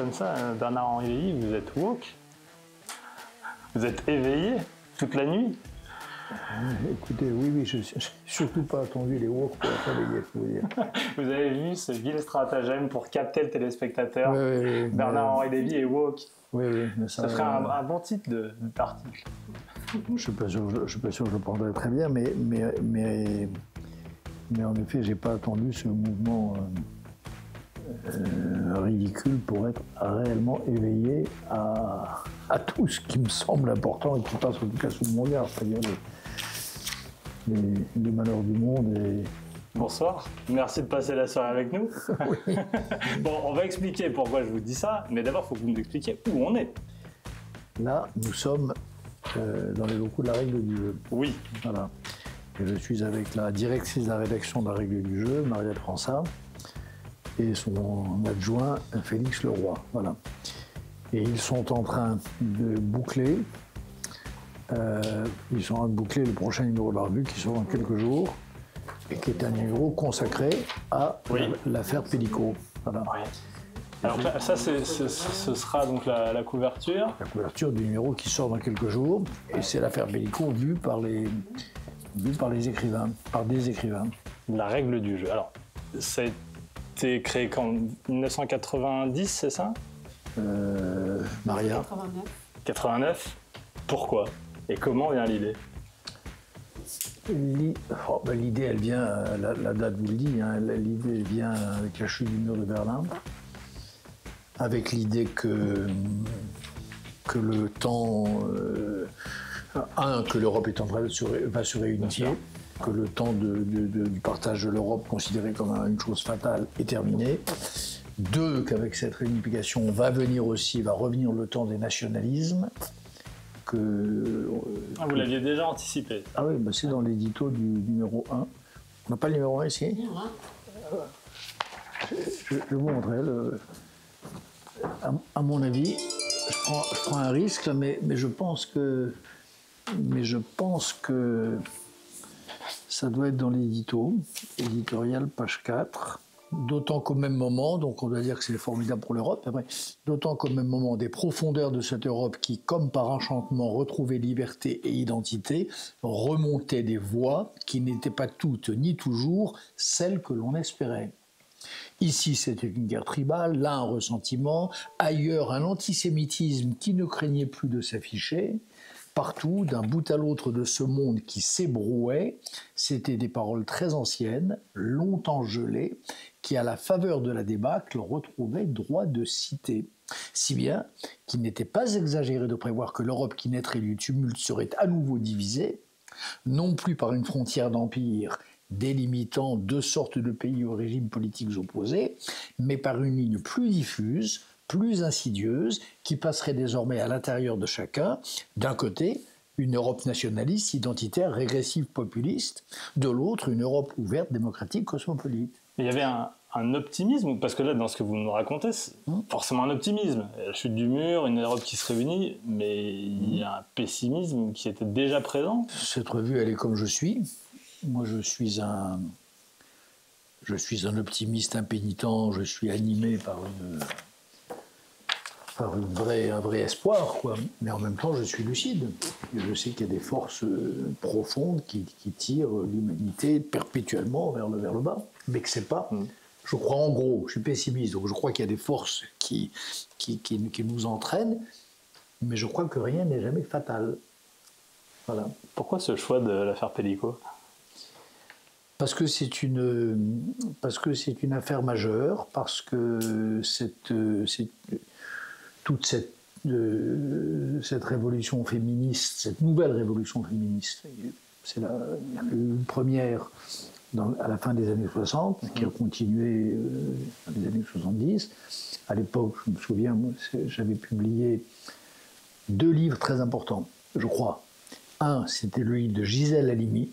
comme ça, Bernard-Henri Lévy, vous êtes woke? Vous êtes éveillé toute la nuit? Écoutez, oui, je n'ai surtout pas attendu les woke pour être réveillé, faut vous dire. Vous avez vu ce vil stratagème pour capter le téléspectateur? Oui, Bernard-Henri Lévy est woke. Oui, mais ça ferait un bon titre d'article. Je ne suis pas sûr que je le prendrais très bien, mais en effet, je n'ai pas attendu ce mouvement ridicule pour être réellement éveillé à tout ce qui me semble important et qui passe en tout cas sous mon regard, c'est-à-dire les malheurs du monde. Bonsoir, merci de passer la soirée avec nous. Oui. Bon, on va expliquer pourquoi je vous dis ça, mais d'abord, il faut que vous nous expliquiez où on est. Là, nous sommes dans les locaux de la Règle du Jeu. Oui. Voilà. Et je suis avec la directrice de la rédaction de la Règle du Jeu, Marielle Fransat, et son adjoint, Félix Leroy. Voilà. Et ils sont en train de boucler. Ils sont en train de boucler le prochain numéro de la revue qui sort dans quelques jours et qui est un numéro consacré à l'affaire Pellico. Voilà. Oui. Alors ça, ce sera donc la couverture. La couverture du numéro qui sort dans quelques jours, et c'est l'affaire Pellico vue par des écrivains. La Règle du Jeu. Alors, ça a été créé quand? 1990, c'est ça? Maria. 89. Pourquoi? Et comment vient l'idée? L'idée, elle vient, la date vous le dit, hein, l'idée vient avec la chute du mur de Berlin, avec l'idée que le temps, que l'Europe est en train va se réunifier, que le temps du partage de l'Europe considéré comme une chose fatale est terminé. Deux, qu'avec cette réunification va revenir le temps des nationalismes. Vous l'aviez déjà anticipé? Ah oui, c'est dans l'édito du numéro 1. On n'a pas le numéro 1 ici? Je vous montrerai. À mon avis, je prends un risque, mais je pense que ça doit être dans l'édito, éditorial, page 4. D'autant qu'au même moment, donc on doit dire que c'est formidable pour l'Europe, d'autant qu'au même moment, des profondeurs de cette Europe qui, comme par enchantement, retrouvait liberté et identité, remontaient des voies qui n'étaient pas toutes ni toujours celles que l'on espérait. Ici, c'était une guerre tribale, là un ressentiment, ailleurs un antisémitisme qui ne craignait plus de s'afficher. Partout, d'un bout à l'autre de ce monde qui s'ébrouait, c'était des paroles très anciennes, longtemps gelées, qui, à la faveur de la débâcle, retrouvaient droit de cité. Si bien qu'il n'était pas exagéré de prévoir que l'Europe qui naîtrait du tumulte serait à nouveau divisée, non plus par une frontière d'empire délimitant deux sortes de pays aux régimes politiques opposés, mais par une ligne plus diffuse, plus insidieuse, qui passerait désormais à l'intérieur de chacun, d'un côté, une Europe nationaliste, identitaire, régressive, populiste, de l'autre, une Europe ouverte, démocratique, cosmopolite. Il y avait un optimisme, parce que là, dans ce que vous nous racontez, c'est forcément un optimisme. La chute du mur, une Europe qui se réunit, mais il y a un pessimisme qui était déjà présent. Cette revue, elle est comme je suis. Moi, je suis un optimiste impénitent, je suis animé par un vrai espoir, quoi. Mais en même temps, je suis lucide. Et je sais qu'il y a des forces profondes qui tirent l'humanité perpétuellement vers le bas, mais que c'est pas... Je crois en gros, je suis pessimiste, donc je crois qu'il y a des forces qui nous entraînent, mais je crois que rien n'est jamais fatal. Voilà. Pourquoi ce choix de l'affaire Pellico ? Parce que c'est une affaire majeure, parce que toute cette révolution féministe, cette nouvelle révolution féministe, c'est une première à la fin des années 60, qui a continué dans les années 70. À l'époque, je me souviens, j'avais publié 2 livres très importants, je crois. Un, c'était le livre de Gisèle Halimi,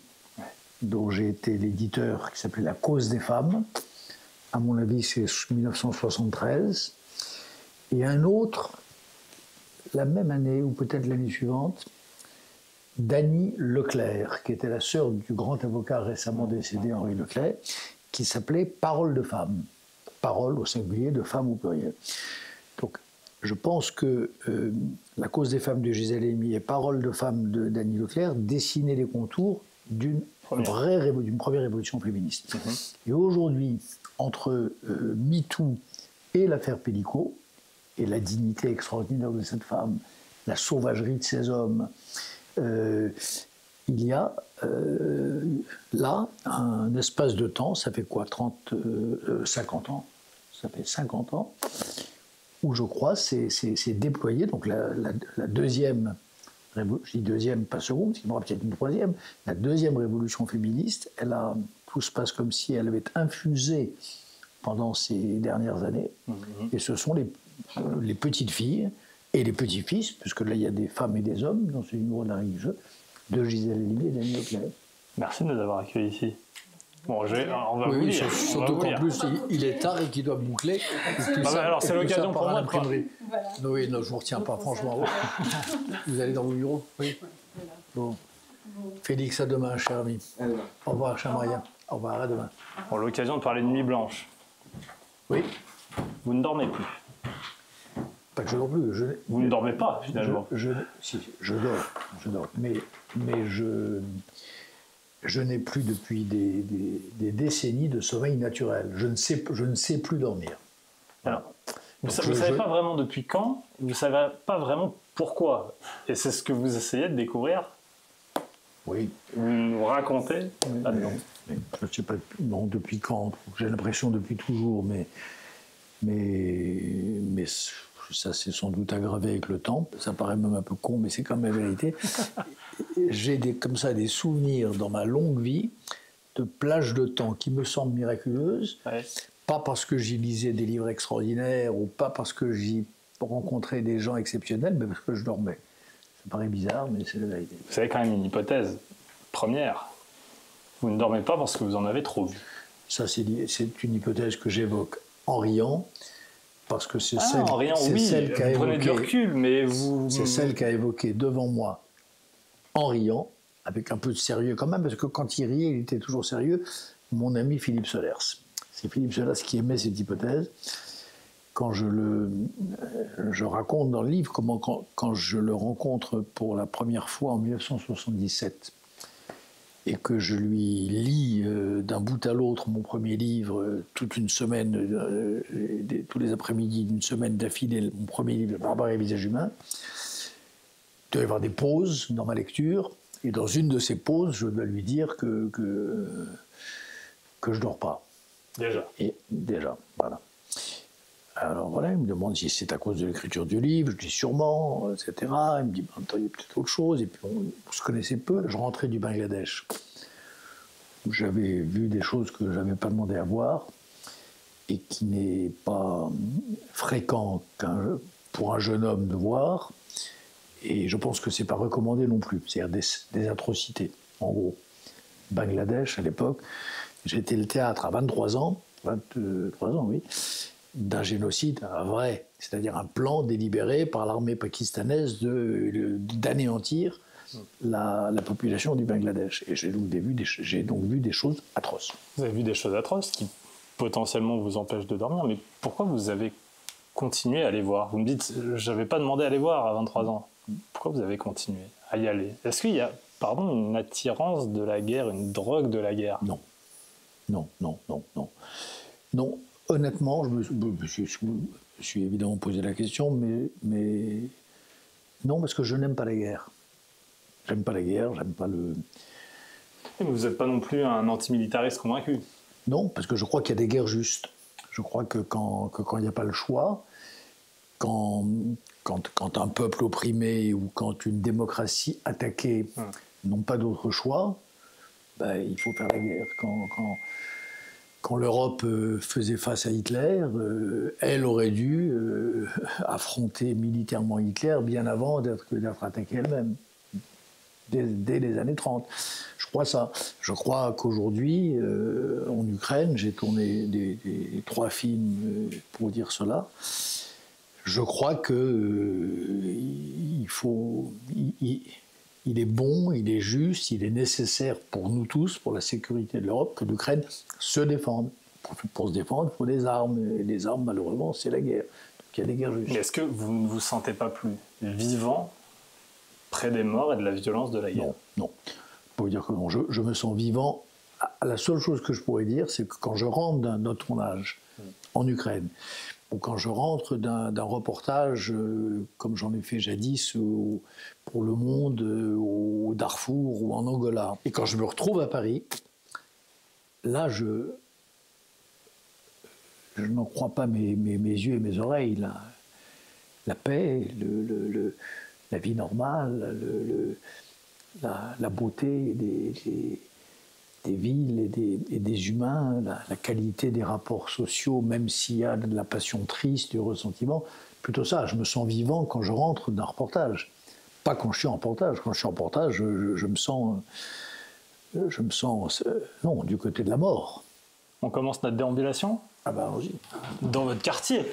dont j'ai été l'éditeur, qui s'appelait La cause des femmes. À mon avis, c'est 1973. Et un autre, la même année, ou peut-être l'année suivante, d'Annie Leclerc, qui était la sœur du grand avocat récemment décédé Henri Leclerc, qui s'appelait Parole de femme. Parole au singulier, de femme au pluriel. Donc je pense que la cause des femmes de Gisèle Halimi et Parole de femmes d'Annie Leclerc dessinaient les contours d'une première révolution féministe. Et aujourd'hui, entre MeToo et l'affaire Pellicot, et la dignité extraordinaire de cette femme, la sauvagerie de ces hommes, il y a là un espace de temps, ça fait quoi, 50 ans, ça fait 50 ans, où je crois c'est déployé, donc la deuxième, je dis deuxième, pas seconde, parce qu'il y aura peut-être une troisième, la deuxième révolution féministe, tout se passe comme si elle avait infusé pendant ces dernières années, et ce sont les petites filles et les petits-fils, puisque là il y a des femmes et des hommes dans ce niveau de la règle du jeu, de Gisèle Halimi et d'Annie Leclerc. Merci de nous avoir accueillis ici. Bon, on va vous lire. Surtout qu'en plus, il est tard et qu'il doit boucler. Alors, c'est l'occasion pour moi de parler. Voilà. Oui, non, je ne vous retiens pas, franchement. Vous allez dans vos bureaux? Oui. Bon. Félix, à demain, cher ami. Au revoir, cher Maria. Au revoir, à demain. Bon, l'occasion de parler de Nuit Blanche. Oui. Vous ne dormez plus. Pas que je dors plus. Vous ne dormez pas, finalement. Si, je dors. Mais je n'ai plus depuis des décennies de sommeil naturel. Je ne sais plus dormir. Alors, vous ne savez pas vraiment depuis quand, vous ne savez pas vraiment pourquoi. Et c'est ce que vous essayez de découvrir. Oui. Vous nous racontez là-dedans. Je ne sais pas depuis quand. J'ai l'impression depuis toujours, mais ça s'est sans doute aggravé avec le temps. Ça paraît même un peu con, mais c'est quand même la vérité. J'ai comme ça des souvenirs dans ma longue vie de plages de temps qui me semblent miraculeuses. Ouais. Pas parce que j'y lisais des livres extraordinaires ou pas parce que j'y rencontrais des gens exceptionnels, mais parce que je dormais. Ça paraît bizarre, mais c'est la vérité. Vous avez quand même une hypothèse première. Vous ne dormez pas parce que vous en avez trop vu. Ça, c'est une hypothèse que j'évoque en riant. Parce que c'est celle qui a évoqué, du recul, mais c'est celle qui a évoqué devant moi, en riant, avec un peu de sérieux quand même, parce que quand il riait, il était toujours sérieux, mon ami Philippe Solers. C'est Philippe Solers qui émet cette hypothèse. Quand je raconte dans le livre comment, quand je le rencontre pour la première fois en 1977, et que je lui lis d'un bout à l'autre mon premier livre, toute une semaine, tous les après-midi d'une semaine d'affilée, mon premier livre, Barbare et visage humain, il doit y avoir des pauses dans ma lecture, et dans une de ces pauses, je dois lui dire que je ne dors pas. Déjà, voilà. Alors voilà, il me demande si c'est à cause de l'écriture du livre, je dis sûrement, etc. Il me dit, il y a peut-être autre chose, et puis on se connaissait peu. Je rentrais du Bangladesh, où j'avais vu des choses que je n'avais pas demandé à voir, et qui n'est pas fréquent pour un jeune homme de voir, et je pense que ce n'est pas recommandé non plus, c'est-à-dire des atrocités, en gros. Bangladesh, à l'époque, j'étais le théâtre à 23 ans, oui, d'un génocide vrai, c'est-à-dire un plan délibéré par l'armée pakistanaise d'anéantir la population du Bangladesh. Et j'ai donc vu des choses atroces. Vous avez vu des choses atroces qui potentiellement vous empêchent de dormir, mais pourquoi vous avez continué à les voir? Vous me dites, je n'avais pas demandé à les voir à 23 ans. Pourquoi vous avez continué à y aller? Est-ce qu'il y a, une attirance de la guerre, une drogue de la guerre? Non. Non, honnêtement, je me suis évidemment posé la question, mais non, parce que je n'aime pas la guerre. J'aime pas la guerre, j'aime pas le... Mais vous n'êtes pas non plus un antimilitariste convaincu? Non, parce que je crois qu'il y a des guerres justes. Je crois que quand il n'y a pas le choix, quand un peuple opprimé ou quand une démocratie attaquée n'ont pas d'autre choix, il faut faire la guerre. Quand l'Europe faisait face à Hitler, elle aurait dû affronter militairement Hitler bien avant d'être attaquée elle-même, dès les années 30. Je crois ça. Je crois qu'aujourd'hui, en Ukraine, j'ai tourné des 3 films pour dire cela, je crois il est bon, il est juste, il est nécessaire pour nous tous, pour la sécurité de l'Europe, que l'Ukraine se défende. Pour se défendre, il faut des armes. Et les armes, malheureusement, c'est la guerre. Donc, qu'il y a des guerres justes. Mais est-ce que vous ne vous sentez pas plus vivant près des morts et de la violence de la guerre? Non, non. Pour vous dire que non, je me sens vivant. La seule chose que je pourrais dire, c'est que quand je rentre d'un tournage en Ukraine, ou quand je rentre d'un reportage, comme j'en ai fait jadis pour Le Monde, au Darfour ou en Angola, et quand je me retrouve à Paris, là, je n'en crois pas mes yeux et mes oreilles. La paix, la vie normale, la beauté des villes et des humains, la qualité des rapports sociaux, même s'il y a de la passion triste, du ressentiment, plutôt ça. Je me sens vivant quand je rentre d'un reportage. Pas quand je suis en reportage. Quand je suis en reportage, je me sens non, du côté de la mort. On commence notre déambulation? Ah ben, allons-y. Dans votre quartier?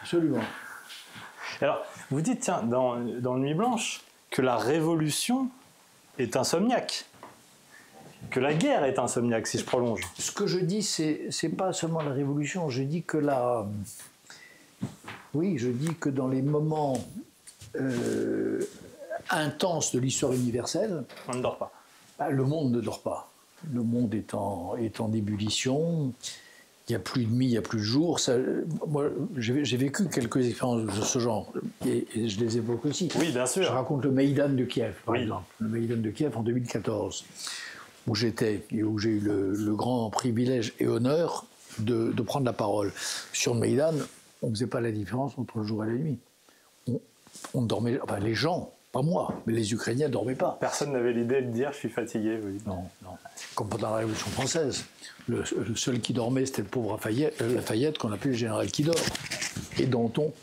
Absolument. Alors, vous dites, tiens, dans Nuit Blanche, que la révolution est insomniaque. Que la guerre est insomniaque, si je prolonge. Ce que je dis, c'est pas seulement la révolution. Je dis que oui, je dis que dans les moments intenses de l'histoire universelle, on ne dort pas. Le monde ne dort pas. Le monde est en ébullition. Il n'y a plus de nuit, il n'y a plus de jour. Moi, j'ai vécu quelques expériences de ce genre, et je les évoque aussi. Oui, bien sûr. Je raconte le Maïdan de Kiev, par oui. exemple. Le Maïdan de Kiev en 2014, où j'étais, et où j'ai eu le grand privilège et honneur de prendre la parole. Sur le Maïdan, on ne faisait pas la différence entre le jour et la nuit. On dormait, enfin les gens, pas moi, mais les Ukrainiens ne dormaient pas. Personne n'avait l'idée de dire « je suis fatigué ». Non, non. Comme pendant la Révolution française. Le seul qui dormait, c'était le pauvre Lafayette, qu'on appelait le général qui dort. Et Danton,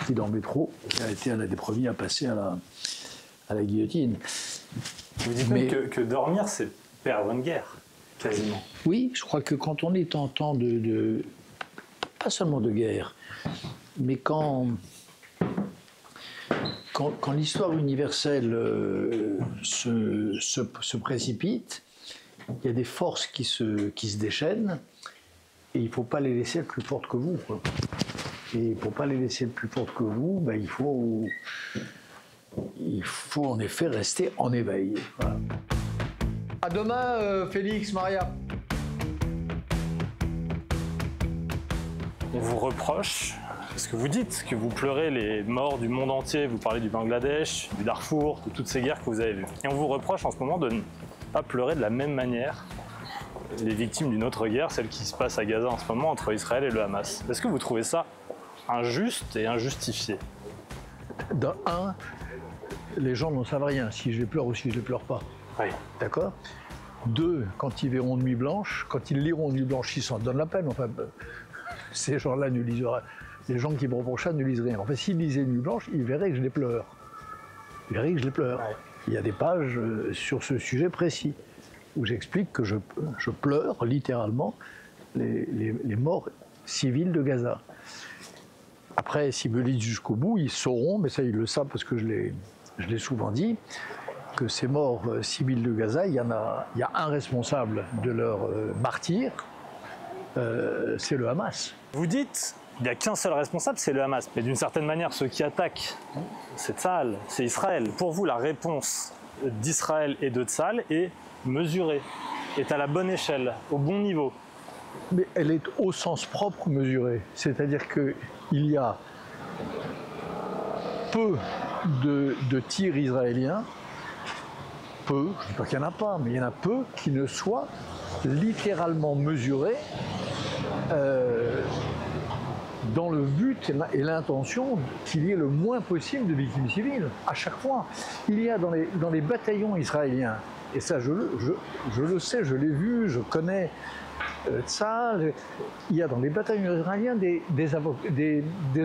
qui dormait trop, qui a été un des premiers à passer à la guillotine. Vous dites même que dormir, c'est perdre une guerre, quasiment. Oui, je crois que quand on est en temps pas seulement de guerre, mais quand l'histoire universelle se précipite, il y a des forces qui se déchaînent, et il ne faut pas les laisser être plus fortes que vous, quoi. Et pour ne pas les laisser être plus fortes que vous, ben, il faut en effet rester en éveil. Voilà. À demain, Félix, Maria. On vous reproche, parce que vous dites que vous pleurez les morts du monde entier, vous parlez du Bangladesh, du Darfour, de toutes ces guerres que vous avez vues. Et on vous reproche en ce moment de ne pas pleurer de la même manière les victimes d'une autre guerre, celle qui se passe à Gaza en ce moment entre Israël et le Hamas. Est-ce que vous trouvez ça injuste et injustifié? Dans un, les gens n'en savent rien, si je les pleure ou si je les pleure pas. Oui. D'accord? Deux, quand ils verront Nuit Blanche, quand ils liront Nuit Blanche, ils s'en donnent la peine. Enfin, ces gens-là ne lisent rien. Les gens qui me reprochent ça ne lisent rien. En fait, s'ils lisaient Nuit Blanche, ils verraient que je les pleure. Ils verraient que je les pleure. Ouais. Il y a des pages sur ce sujet précis où j'explique que je pleure littéralement les morts civils de Gaza. Après, s'ils me lisent jusqu'au bout, ils sauront, mais ça ils le savent parce que je l'ai souvent dit, que ces morts civils de Gaza, il y a un responsable de leur martyre, c'est le Hamas. Vous dites, il n'y a qu'un seul responsable, c'est le Hamas. Mais d'une certaine manière, ceux qui attaquent, c'est Tsahal, c'est Israël. Pour vous, la réponse d'Israël et de Tsahal est mesurée, est à la bonne échelle, au bon niveau. Mais elle est au sens propre mesurée. C'est-à-dire qu'il y a peu de tirs israéliens, peu, je ne dis pas qu'il n'y en a pas, mais il y en a peu qui ne soient littéralement mesurés dans le but et l'intention qu'il y ait le moins possible de victimes civiles, à chaque fois. Il y a dans les bataillons israéliens, et ça je le sais, je l'ai vu, je connais ça, il y a dans les bataillons israéliens des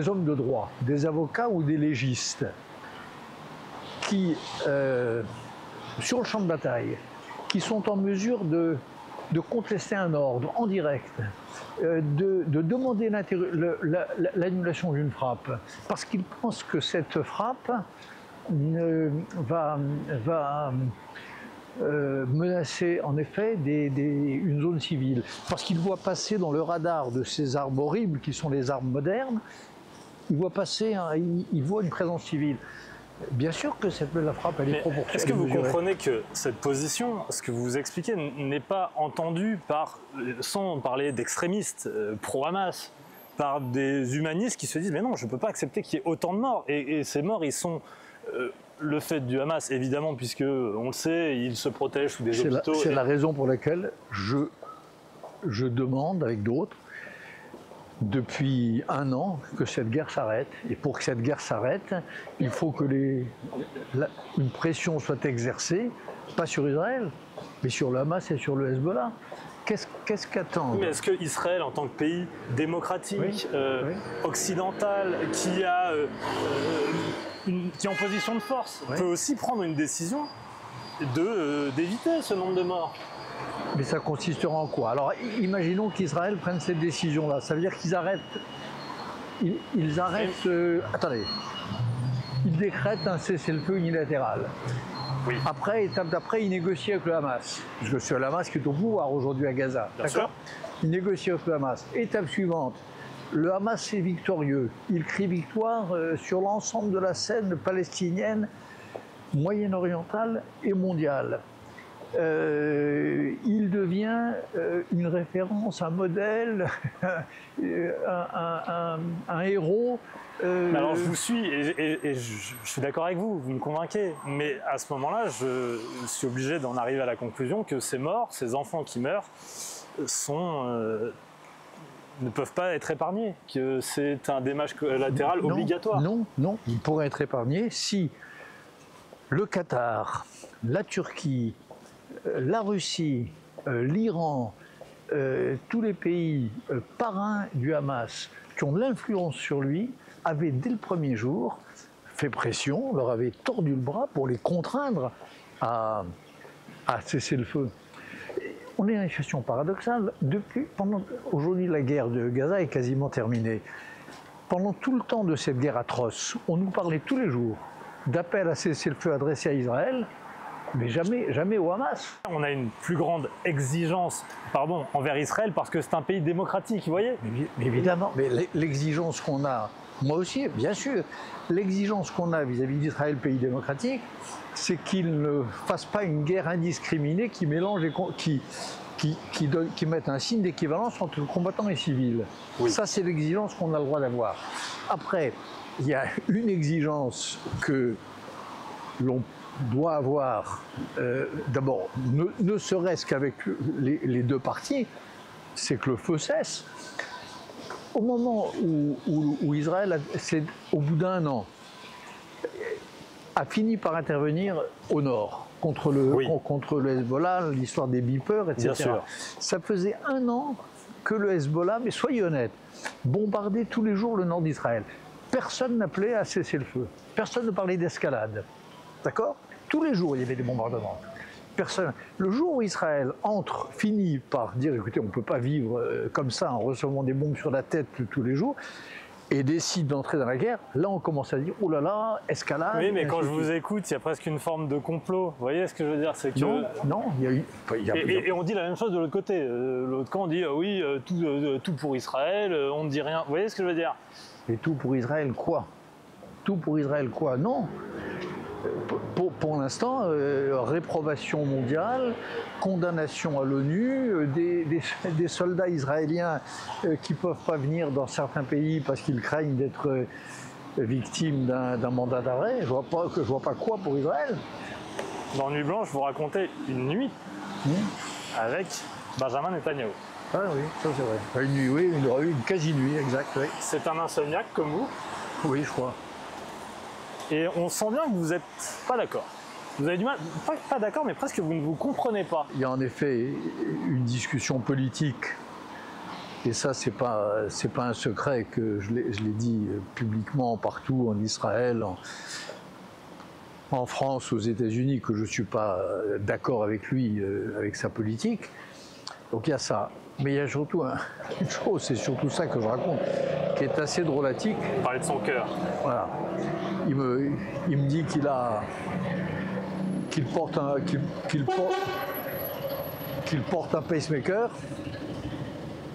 hommes de droit, des avocats ou des légistes, qui, sur le champ de bataille, qui sont en mesure de contester un ordre en direct, de demander l'annulation d'une frappe, parce qu'ils pensent que cette frappe va menacer en effet une zone civile, parce qu'ils voient passer dans le radar de ces armes horribles qui sont les armes modernes il voit passer, il voit une présence civile. Bien sûr que la frappe, elle est proportionnelle. Est-ce que vous comprenez que cette position, ce que vous expliquez, n'est pas entendue sans parler d'extrémistes pro-Hamas, par des humanistes qui se disent mais non, je ne peux pas accepter qu'il y ait autant de morts. Et ces morts, ils sont le fait du Hamas, évidemment, puisque on le sait, ils se protègent sous des hôpitaux. C'est la raison pour laquelle je demande, avec d'autres, depuis 1 an, que cette guerre s'arrête. Et pour que cette guerre s'arrête, il faut que une pression soit exercée, pas sur Israël, mais sur le Hamas et sur le Hezbollah. Qu'est-ce qu'attendent? Mais est-ce qu'Israël, en tant que pays démocratique, occidental, qui est en position de force, peut aussi prendre une décision d'éviter ce nombre de morts? Mais ça consistera en quoi? Alors, imaginons qu'Israël prenne cette décision-là. Ça veut dire qu'ils arrêtent... Ils arrêtent... attendez. Ils décrètent un cessez-le-feu unilatéral. Oui. Après, étape d'après, ils négocient avec le Hamas. Parce que c'est le Hamas qui est au pouvoir aujourd'hui à Gaza. D'accord? Ils négocient avec le Hamas. Étape suivante. Le Hamas est victorieux. Il crie victoire sur l'ensemble de la scène palestinienne, moyen-orientale et mondiale. Il devient une référence, un modèle, un héros. Alors je vous suis et je suis d'accord avec vous, vous me convainquez. Mais à ce moment-là, je suis obligé d'en arriver à la conclusion que ces morts, ces enfants qui meurent, ne peuvent pas être épargnés, que c'est un dommage collatéral obligatoire. Non, ils pourraient être épargnés si le Qatar, la Turquie, la Russie, l'Iran, tous les pays parrains du Hamas qui ont de l'influence sur lui avaient dès le premier jour fait pression, leur avaient tordu le bras pour les contraindre à cesser le feu. On est dans une situation paradoxale. Aujourd'hui, la guerre de Gaza est quasiment terminée. Pendant tout le temps de cette guerre atroce, on nous parlait tous les jours d'appels à cesser le feu adressés à Israël, mais jamais au Hamas. On a une plus grande exigence envers Israël parce que c'est un pays démocratique, vous voyez? Mais évidemment, mais l'exigence qu'on a, moi aussi, bien sûr, l'exigence qu'on a vis-à-vis d'Israël, pays démocratique, c'est qu'il ne fasse pas une guerre indiscriminée qui mélange et qui mette un signe d'équivalence entre combattants et civils. Oui. Ça, c'est l'exigence qu'on a le droit d'avoir. Après, il y a une exigence que l'on doit avoir, d'abord, ne serait-ce qu'avec les deux parties, c'est que le feu cesse. Au moment où Israël, au bout d'1 an, a fini par intervenir au nord contre le Hezbollah, l'histoire des beepers, etc. Bien sûr. Ça faisait 1 an que le Hezbollah, mais soyez honnêtes, bombardait tous les jours le nord d'Israël. Personne n'appelait à cesser le feu. Personne ne parlait d'escalade. D'accord? Tous les jours, il y avait des bombardements. Personne. Le jour où Israël finit par dire, écoutez, on ne peut pas vivre comme ça en recevant des bombes sur la tête tous les jours, et décide d'entrer dans la guerre, là on commence à dire, oh là là, escalade. Oui, mais quand je vous écoute, il y a presque une forme de complot. Vous voyez ce que je veux dire? C'est que... Non, il y a eu... Et on dit la même chose de l'autre côté. L'autre camp dit, oui, tout pour Israël, on ne dit rien. Vous voyez ce que je veux dire? Et tout pour Israël quoi? Tout pour Israël quoi? Non. Pour l'instant, réprobation mondiale, condamnation à l'ONU, des soldats israéliens qui ne peuvent pas venir dans certains pays parce qu'ils craignent d'être victimes d'un mandat d'arrêt. Je vois pas quoi pour Israël. Dans Nuit Blanche, vous racontez une nuit avec Benjamin Netanyahu. Ah oui, ça c'est vrai. Une nuit, oui, une quasi-nuit, exact. Oui. C'est un insomniaque comme vous? Oui, je crois. Et on sent bien que vous n'êtes pas d'accord. Vous avez du mal, pas d'accord, mais presque vous ne vous comprenez pas. Il y a en effet une discussion politique, et ça c'est pas un secret que je l'ai dit publiquement partout, en Israël, en France, aux États-Unis, que je ne suis pas d'accord avec lui, avec sa politique. Donc il y a ça. Mais il y a surtout une chose, c'est surtout ça que je raconte, qui est assez drôlatique. Parler de son cœur. Voilà. Il me dit qu'il porte un pacemaker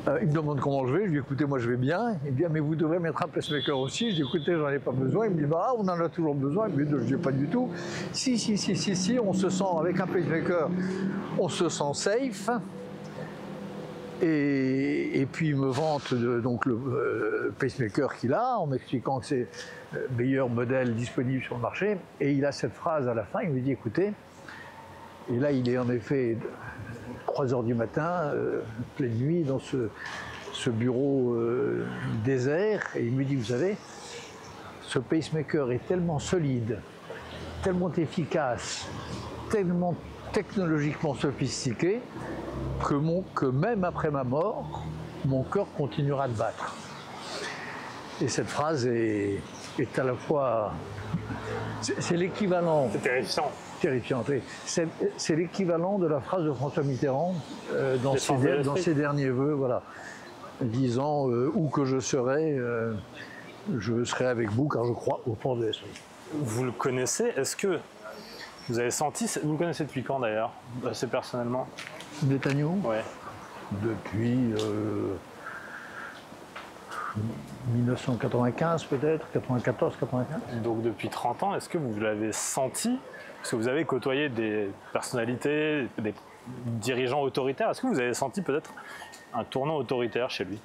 Il me demande comment je vais. Je lui dis écoutez, moi je vais bien. Il me dit mais vous devrez mettre un pacemaker aussi. Je dis écoutez, j'en ai pas besoin. Il me dit bah on en a toujours besoin. Il me dit je dis pas du tout. Si, on se sent avec un pacemaker, on se sent safe. Et puis il me vante donc le pacemaker qu'il a en m'expliquant que c'est le meilleur modèle disponible sur le marché. Et il a cette phrase à la fin, il me dit écoutez, et là il est en effet 3 heures du matin, pleine nuit, dans ce bureau désert, et il me dit vous savez, ce pacemaker est tellement solide, tellement efficace, tellement technologiquement sophistiqué, que même après ma mort, mon cœur continuera de battre. Et cette phrase est à la fois... C'est l'équivalent... C'est terrifiant. Terrifiant, oui. C'est l'équivalent de la phrase de François Mitterrand dans ses derniers vœux, voilà, disant où que je serai avec vous car je crois au fond de l'esprit. Vous le connaissez? Est-ce que vous avez senti... Vous le connaissez depuis quand d'ailleurs, assez personnellement? Netanyahou? Ouais. Depuis 1995 peut-être, 94, 95. Donc depuis 30 ans, est-ce que vous l'avez senti? Parce que vous avez côtoyé des personnalités, des dirigeants autoritaires. Est-ce que vous avez senti peut-être un tournant autoritaire chez lui?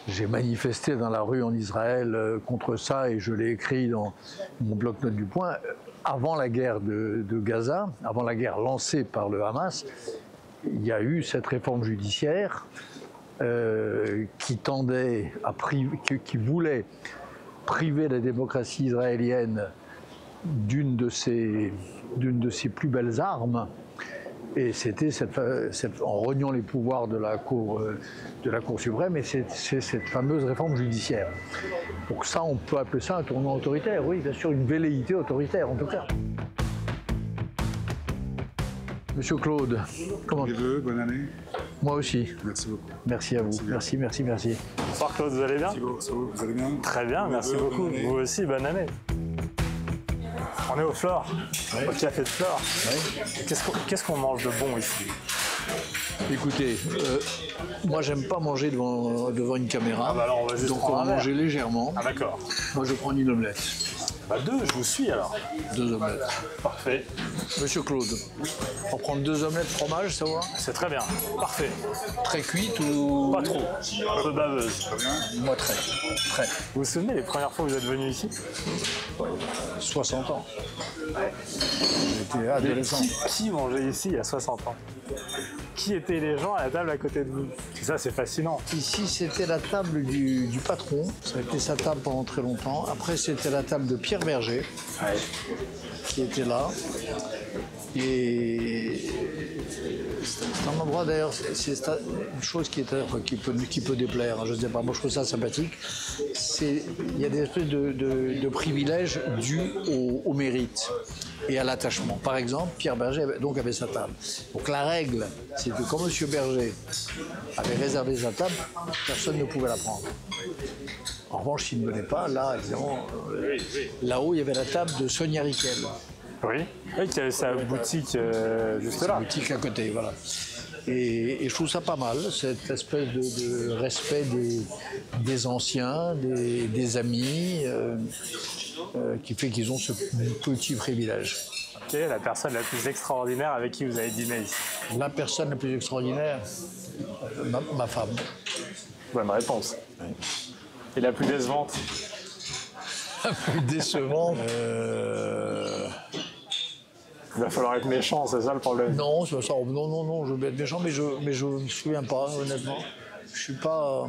J'ai manifesté dans la rue en Israël contre ça et je l'ai écrit dans mon bloc-notes du Point. Avant la guerre de Gaza, avant la guerre lancée par le Hamas, il y a eu cette réforme judiciaire qui tendait à qui voulait priver la démocratie israélienne d'une de ses plus belles armes, et c'était en rognant les pouvoirs de la Cour suprême, et c'est cette fameuse réforme judiciaire. Donc ça, on peut appeler ça un tournant autoritaire, oui, bien sûr, une velléité autoritaire en tout cas. Monsieur Claude, comment... Bonne année. Moi aussi. Merci beaucoup. Merci à vous. Merci. Bonsoir Claude, vous allez bien? Vous allez bien? Très bien, merci beaucoup. Vous aussi, bonne année. On est au Flore, au café de Flore. Ouais. Qu'est-ce qu'on mange de bon ici? Écoutez, moi j'aime pas manger devant une caméra, bah alors on va juste donc on va manger légèrement. Ah d'accord. Moi je prends une omelette. Bah 2, je vous suis alors. 2 omelettes. Parfait. Monsieur Claude, on prend 2 omelettes fromage, ça va? C'est très bien, parfait. Très cuite ou... Pas trop, un peu baveuse. Moi très. Vous vous souvenez les premières fois que vous êtes venu ici? 60 ans. J'étais adolescent. Qui mangeait ici il y a 60 ans? Qui étaient les gens à la table à côté de vous? Ça, c'est fascinant. Ici, c'était la table du patron. Ça a été sa table pendant très longtemps. Après, c'était la table de Pierre Berger, qui était là. Et c'est un endroit, d'ailleurs, c'est une chose qui peut déplaire. Je ne sais pas, moi je trouve ça sympathique. Il y a des espèces de privilèges dus au mérite et à l'attachement. Par exemple, Pierre Berger avait sa table. Donc la règle, c'est que quand M. Berger avait réservé sa table, personne ne pouvait la prendre. En revanche, s'il ne venait pas, là, évidemment, là-haut, il y avait la table de Sonia Riquel. Oui, qui avait sa boutique juste là. Sa boutique à côté, voilà. Et je trouve ça pas mal, cette espèce de respect des anciens, des amis, qui fait qu'ils ont ce petit privilège. Quelle est la personne la plus extraordinaire avec qui vous avez dîné ici? La personne la plus extraordinaire, ma femme. Bonne réponse. Et la plus décevante? La plus décevante Il va falloir être méchant, c'est ça le problème? Non, c'est pas ça. Non, je veux être méchant, mais je me souviens pas, honnêtement. Je suis pas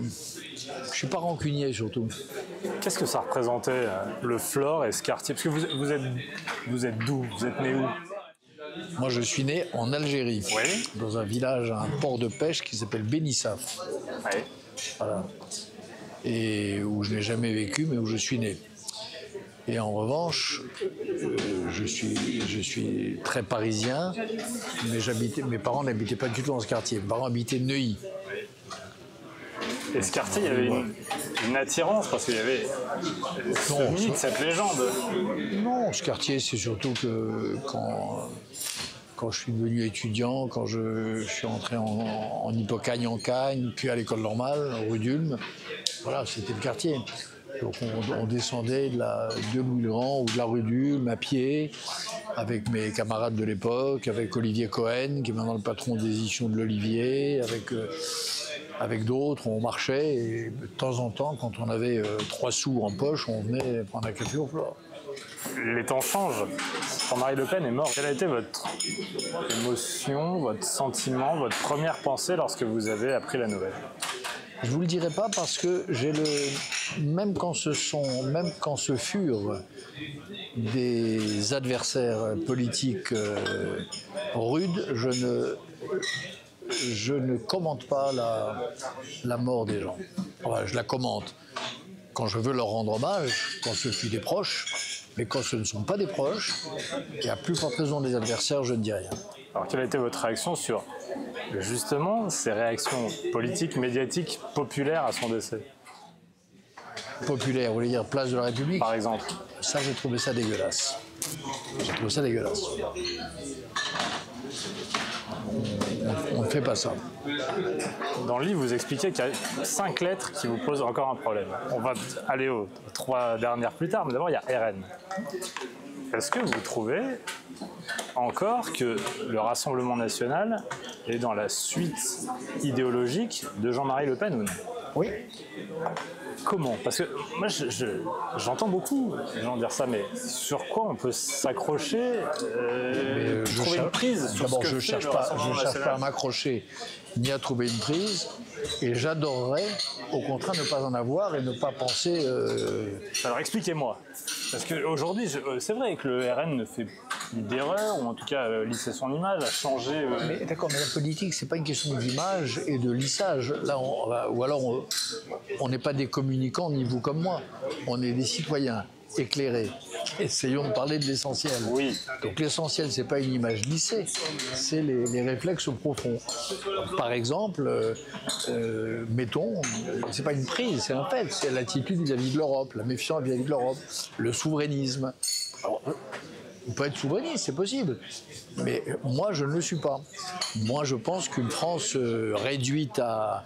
rancunier, surtout. Qu'est-ce que ça représentait, le Flore et ce quartier? Parce que vous êtes d'où? Vous êtes né où? Moi, je suis né en Algérie, oui, dans un village, un port de pêche qui s'appelle Benissaf. Oui. Voilà. Et où je n'ai jamais vécu, mais où je suis né. Et en revanche, je suis très parisien, mais mes parents n'habitaient pas du tout dans ce quartier. Mes parents habitaient Neuilly. Et ce quartier, il y avait une attirance, parce qu'il y avait ce mythe, cette légende. Non, ce quartier, c'est surtout que quand quand je suis devenu étudiant, quand je suis entré en Hippocagne en Cagne, puis à l'école normale, rue d'Ulm. Voilà, c'était le quartier. Donc on descendait de Louis le Grand ou de la rue d'Ulm à pied, avec mes camarades de l'époque, avec Olivier Cohen, qui est maintenant le patron des éditions de l'Olivier, avec d'autres, on marchait, et de temps en temps, quand on avait 3 sous en poche, on venait prendre un café au flore. Les temps changent. Jean-Marie Le Pen est mort. Quelle a été votre émotion, votre sentiment, votre première pensée lorsque vous avez appris la nouvelle? Je vous le dirai pas parce que même quand ce furent des adversaires politiques rudes, je ne commente pas la mort des gens. Enfin, je la commente quand je veux leur rendre hommage, quand ce fut des proches, mais quand ce ne sont pas des proches, et à plus forte raison des adversaires, je ne dis rien. Alors, quelle a été votre réaction sur, justement, ces réactions politiques, médiatiques, populaires à son décès? Populaire, vous voulez dire place de la République? Par exemple. Ça, j'ai trouvé ça dégueulasse. J'ai trouvé ça dégueulasse. On ne fait pas ça. Dans le livre, vous expliquez qu'il y a 5 lettres qui vous posent encore un problème. On va aller aux 3 dernières plus tard, mais d'abord, il y a RN. Est-ce que vous trouvez encore que le Rassemblement national est dans la suite idéologique de Jean-Marie Le Pen ou non? Oui. Comment? Parce que moi, j'entends beaucoup les gens dire ça, mais sur quoi on peut s'accrocher, trouver une prise sur ce que je fait cherche le pas, Rassemblement je cherche national? pas à m'accrocher ni à trouver une prise, et j'adorerais, au contraire, ne pas en avoir et ne pas penser... Alors expliquez-moi, parce qu'aujourd'hui, c'est vrai que le RN ne fait plus d'erreurs, ou en tout cas lisser son image, a changé... Mais d'accord, mais la politique, c'est pas une question d'image et de lissage. Là, ou alors, on n'est pas des communicants, ni vous comme moi. On est des citoyens éclairés. Essayons de parler de l'essentiel. Oui. Donc l'essentiel, c'est pas une image lissée, c'est les réflexes profonds. Par exemple, mettons, c'est pas une prise, c'est un fait, c'est l'attitude vis-à-vis de l'Europe, la méfiance vis-à-vis de l'Europe, le souverainisme. Alors, on peut être souverainiste, c'est possible. Mais moi, je ne le suis pas. Moi, je pense qu'une France réduite à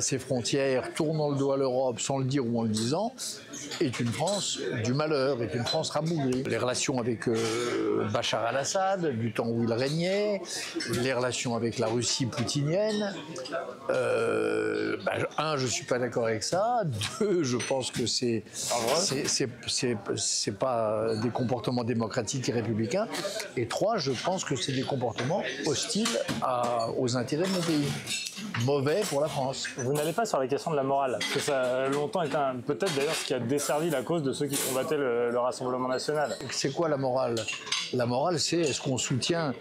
ses frontières, tournant le dos à l'Europe sans le dire ou en le disant, est une France du malheur, est une France rabougrie. Les relations avec Bachar al-Assad, du temps où il régnait, les relations avec la Russie poutinienne. Un, je ne suis pas d'accord avec ça. Deux, je pense que c'est pas des comportements démocratiques et républicains. Et trois, je pense que c'est des comportements hostiles aux intérêts de mon pays. Mauvais pour la France. Vous n'allez pas sur la question de la morale, parce que ça a longtemps été peut-être d'ailleurs ce qui a desservi la cause de ceux qui combattaient le Rassemblement national. C'est quoi la morale? La morale, c'est est-ce qu'on soutient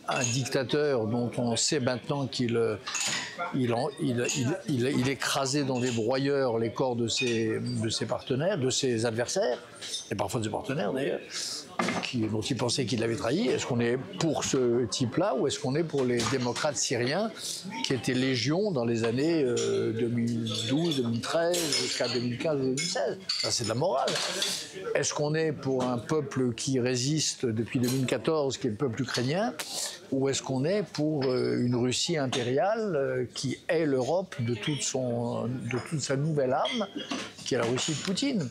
un dictateur dont on sait maintenant qu'il écrasait dans des broyeurs les corps de ses partenaires, de ses adversaires, et parfois de ses partenaires d'ailleurs, dont il pensait qu'il l'avait trahi. Est-ce qu'on est pour ce type-là ou est-ce qu'on est pour les démocrates syriens qui étaient légion dans les années 2012, 2013 jusqu'à 2015, 2016? Ça, c'est de la morale. Est-ce qu'on est pour un peuple qui résiste depuis 2014, qui est le peuple ukrainien, ou est-ce qu'on est pour une Russie impériale qui hait l'Europe de toute sa nouvelle âme, qui est la Russie de Poutine?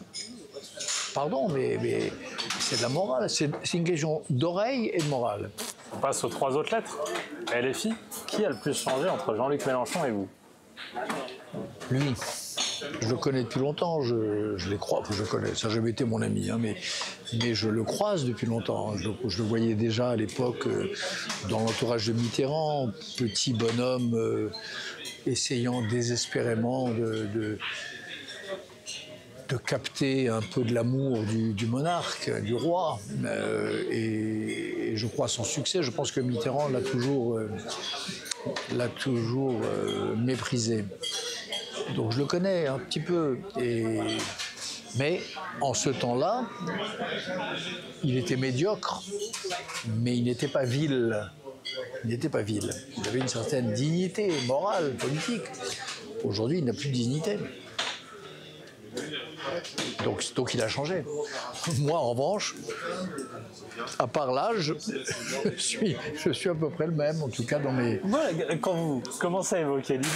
Pardon, mais c'est de la morale. C'est une question d'oreille et de morale. On passe aux 3 autres lettres. LFI, qui a le plus changé entre Jean-Luc Mélenchon et vous? Lui. Je le connais depuis longtemps, je les crois, je le connais, ça n'a jamais été mon ami, hein, mais je le croise depuis longtemps. Je le voyais déjà à l'époque dans l'entourage de Mitterrand, petit bonhomme essayant désespérément de capter un peu de l'amour du monarque, du roi, et je crois sans succès. Je pense que Mitterrand l'a toujours méprisé. Donc je le connais un petit peu. Mais en ce temps-là, il était médiocre, mais il n'était pas vil. Il n'était pas vil. Il avait une certaine dignité morale, politique. Aujourd'hui, il n'a plus de dignité. Donc il a changé. Moi, en revanche, à part l'âge, je suis à peu près le même, en tout cas dans mes... Voilà, quand vous commencez à évoquer l'idée,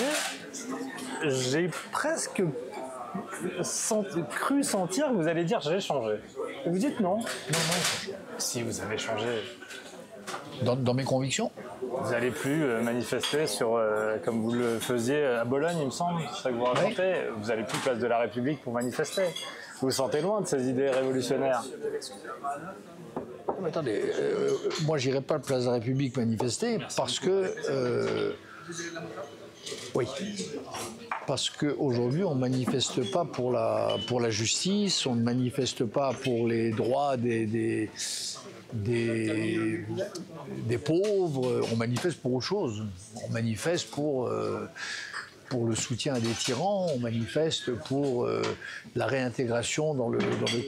j'ai presque cru sentir que vous allez dire j'ai changé. Et vous dites non. Non. Si vous avez changé. Dans mes convictions? Vous n'allez plus manifester sur, comme vous le faisiez à Bologne, il me semble, c'est ça que vous racontez. Oui. Vous n'allez plus place de la République pour manifester. Vous vous sentez loin de ces idées révolutionnaires. Mais attendez, moi j'irai pas à place de la République manifester parce que... oui. Parce qu'aujourd'hui, on ne manifeste pas pour la justice, on ne manifeste pas pour les droits des pauvres, on manifeste pour autre chose. On manifeste pour le soutien à des tyrans, on manifeste pour la réintégration dans le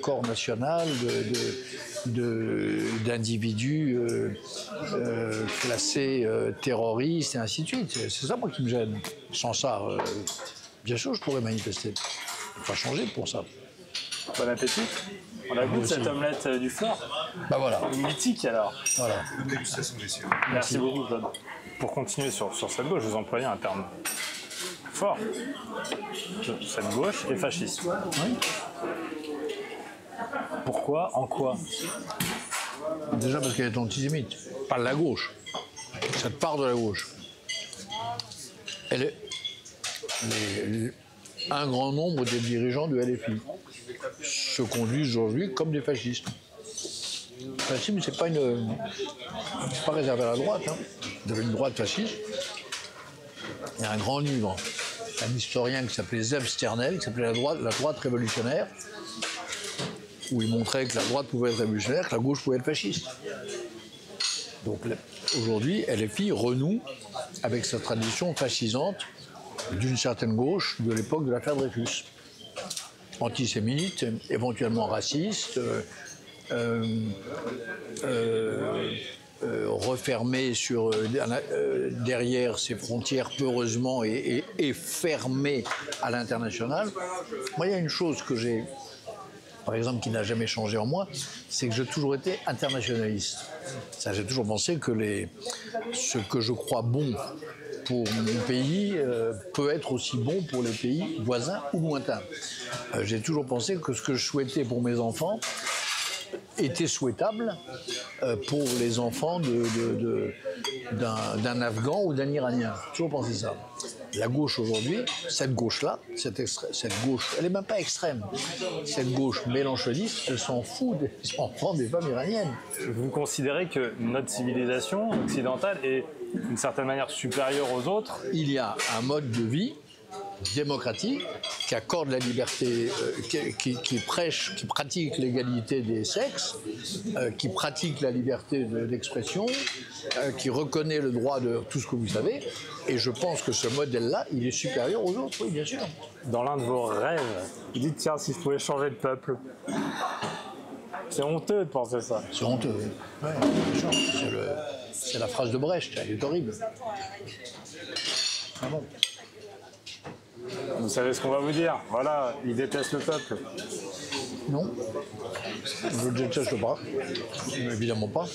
corps national d'individus classés terroristes et ainsi de suite. C'est ça, moi, qui me gêne. Sans ça, bien sûr, je pourrais manifester. Il faut pas changer pour ça. Bon appétit. On a goûté cette omelette du fort. Bah voilà. Mythique, alors. Voilà. Merci beaucoup, Claude. Pour continuer sur cette gauche, vous employez un terme fort. Cette gauche est fasciste. Oui. Pourquoi? En quoi? Déjà parce qu'elle est antisémite. Pas de la gauche. Cette part de la gauche. Elle est... un grand nombre des dirigeants de LFI se conduisent aujourd'hui comme des fascistes. Le fascisme, c'est pas réservé à la droite. Hein. Vous avez une droite fasciste. Il y a un grand livre d'un historien qui s'appelait Zev Sternel, qui s'appelait la droite révolutionnaire, où il montrait que la droite pouvait être révolutionnaire, que la gauche pouvait être fasciste. Donc aujourd'hui, LFI renoue avec sa tradition fascisante d'une certaine gauche de l'époque de l'affaire Dreyfus. Antisémite, éventuellement raciste, refermé derrière ses frontières peureusement et fermé à l'international. Moi, il y a une chose que j'ai, par exemple, qui n'a jamais changé en moi, c'est que j'ai toujours été internationaliste. J'ai toujours pensé que ce que je crois bon pour mon pays peut être aussi bon pour les pays voisins ou lointains. J'ai toujours pensé que ce que je souhaitais pour mes enfants était souhaitable pour les enfants d'un Afghan ou d'un Iranien. J'ai toujours pensé ça. La gauche aujourd'hui, cette gauche-là, cette gauche, elle n'est même pas extrême. Cette gauche mélanchoniste, elle s'en fout des enfants des femmes iraniennes. Vous considérez que notre civilisation occidentale est d'une certaine manière supérieure aux autres? Il y a un mode de vie démocratique qui accorde la liberté, qui pratique l'égalité des sexes, qui pratique la liberté d'expression, qui reconnaît le droit de tout ce que vous savez. Et je pense que ce modèle-là, il est supérieur aux autres, oui, bien sûr. Dans l'un de vos rêves, vous dites, tiens, si je pouvais changer de peuple. C'est honteux de penser ça. C'est honteux, oui. Ouais, bien sûr. C'est la phrase de Brecht, elle est horrible. Ah bon. Vous savez ce qu'on va vous dire. Voilà, il déteste le peuple. Non, je ne déteste pas. Évidemment pas.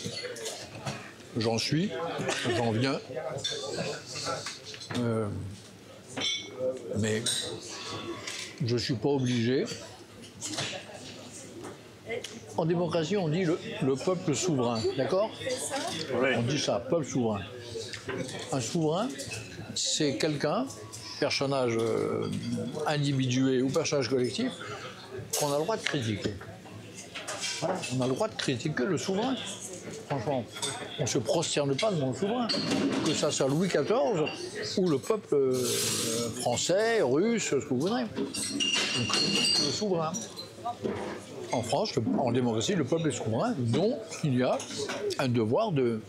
J'en suis, j'en viens. Mais je ne suis pas obligé. En démocratie, on dit le peuple souverain, d'accord? Oui. On dit ça, peuple souverain. Un souverain, c'est quelqu'un, personnage individué ou personnage collectif, qu'on a le droit de critiquer. Voilà, on a le droit de critiquer le souverain. Franchement, on ne se prosterne pas devant le souverain. Que ça soit Louis XIV ou le peuple français, russe, ce que vous voudrez. Donc, le souverain. En France, en démocratie, le peuple est souverain, donc il y a un devoir de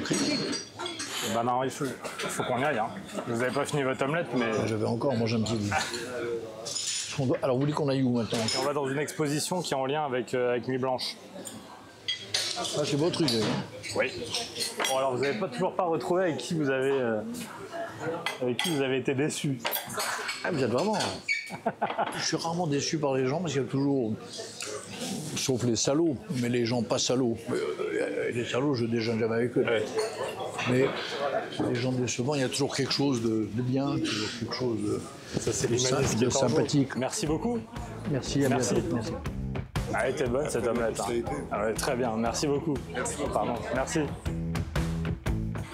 critique. Ben non, il faut qu'on y aille. Hein. Vous n'avez pas fini votre omelette, mais... Je vais encore manger un petit bout. Alors, vous voulez qu'on aille où maintenant? On va dans une exposition qui est en lien avec Nuit Blanche. Ça, c'est votre idée. Oui. Bon, alors, vous n'avez toujours pas retrouvé avec qui vous avez été déçu. Ah, vous êtes vraiment... Je suis rarement déçu par les gens parce qu'il y a toujours, sauf les salauds, mais les gens pas salauds. Les salauds, je déjeune jamais avec eux. Ouais. Mais les gens décevants, il y a toujours quelque chose de bien, toujours quelque chose Ça, c'est de l'humanisme qui est en vous. sympathique. Merci beaucoup. Merci, à Merci. bientôt. Merci. Ah, elle était bonne cette omelette. Hein. Ah ouais, très bien, merci beaucoup. Pardon, merci.